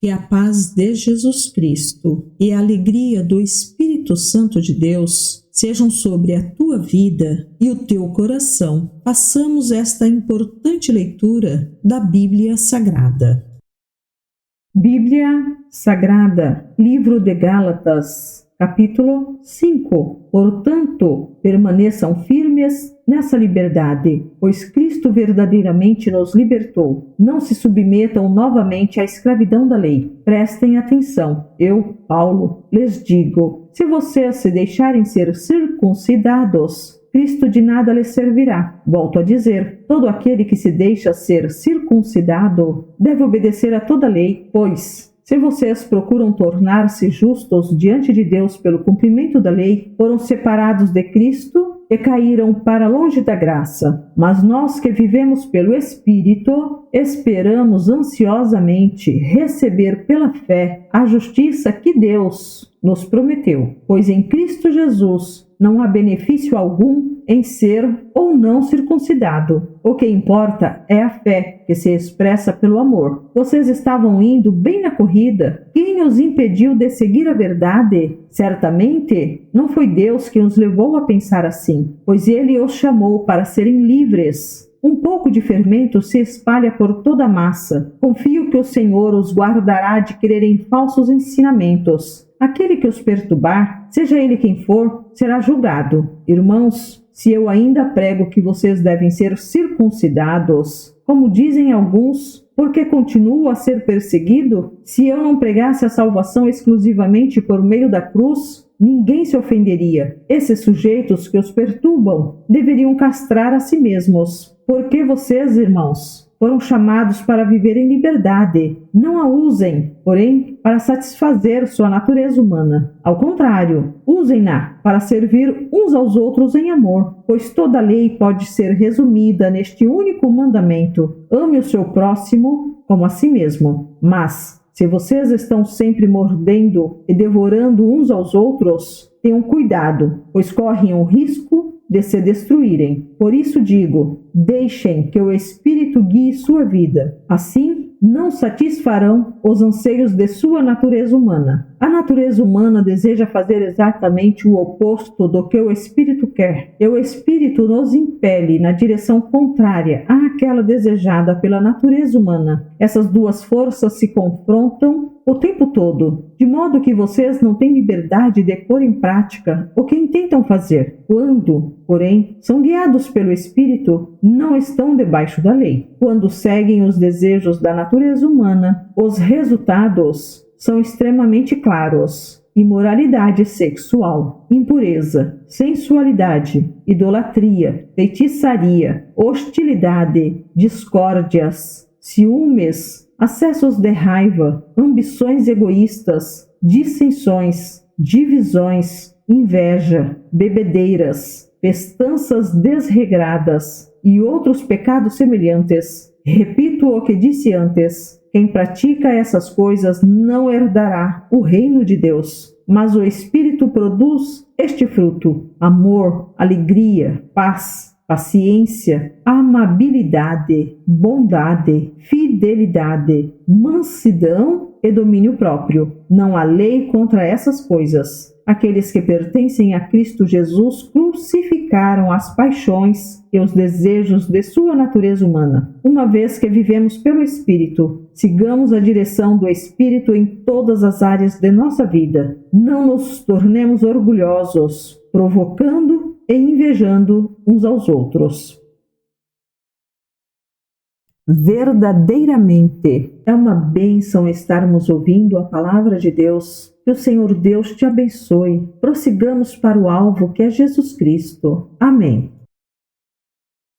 Que a paz de Jesus Cristo e a alegria do Espírito Santo de Deus sejam sobre a tua vida e o teu coração. Façamos esta importante leitura da Bíblia Sagrada. Bíblia Sagrada, Livro de Gálatas, capítulo 5. Portanto, permaneçam firmes nessa liberdade, pois Cristo verdadeiramente nos libertou. Não se submetam novamente à escravidão da lei. Prestem atenção. Eu, Paulo, lhes digo, se vocês se deixarem ser circuncidados, Cristo de nada lhes servirá. Volto a dizer, todo aquele que se deixa ser circuncidado deve obedecer a toda lei, pois se vocês procuram tornar-se justos diante de Deus pelo cumprimento da lei, foram separados de Cristo e caíram para longe da graça. Mas nós que vivemos pelo Espírito, esperamos ansiosamente receber pela fé a justiça que Deus nos prometeu. Pois em Cristo Jesus não há benefício algum em ser ou não circuncidado. O que importa é a fé que se expressa pelo amor. Vocês estavam indo bem na corrida. Quem os impediu de seguir a verdade? Certamente não foi Deus que os levou a pensar assim, pois Ele os chamou para serem livres. Um pouco de fermento se espalha por toda a massa. Confio que o Senhor os guardará de crerem em falsos ensinamentos. Aquele que os perturbar, seja ele quem for, será julgado. Irmãos, se eu ainda prego que vocês devem ser circuncidados, como dizem alguns, porque continuo a ser perseguido? Se eu não pregasse a salvação exclusivamente por meio da cruz, ninguém se ofenderia. Esses sujeitos que os perturbam deveriam castrar a si mesmos. Porque vocês, irmãos, foram chamados para viver em liberdade. Não a usem, porém, para satisfazer sua natureza humana. Ao contrário, usem-na para servir uns aos outros em amor, pois toda a lei pode ser resumida neste único mandamento: ame o seu próximo como a si mesmo. Mas, se vocês estão sempre mordendo e devorando uns aos outros, tenham cuidado, pois correm o risco de se destruírem. Por isso digo, deixem que o Espírito guie sua vida. Assim, não satisfarão os anseios de sua natureza humana. A natureza humana deseja fazer exatamente o oposto do que o Espírito quer, e o Espírito nos impele na direção contrária àquela desejada pela natureza humana. Essas duas forças se confrontam o tempo todo, de modo que vocês não têm liberdade de pôr em prática o que intentam fazer. Quando, porém, são guiados pelo Espírito, não estão debaixo da lei. Quando seguem os desejos da natureza humana, os resultados são extremamente claros: imoralidade sexual, impureza, sensualidade, idolatria, feitiçaria, hostilidade, discórdias, ciúmes, acessos de raiva, ambições egoístas, dissensões, divisões, inveja, bebedeiras, festanças desregradas e outros pecados semelhantes. Repito o que disse antes: quem pratica essas coisas não herdará o reino de Deus. Mas o Espírito produz este fruto: amor, alegria, paz, paciência, amabilidade, bondade, fidelidade, mansidão e domínio próprio. Não há lei contra essas coisas. Aqueles que pertencem a Cristo Jesus crucificaram as paixões e os desejos de sua natureza humana. Uma vez que vivemos pelo Espírito, sigamos a direção do Espírito em todas as áreas de nossa vida. Não nos tornemos orgulhosos, provocando e invejando uns aos outros. Verdadeiramente é uma bênção estarmos ouvindo a palavra de Deus. Que o Senhor Deus te abençoe. Prossigamos para o alvo que é Jesus Cristo. Amém.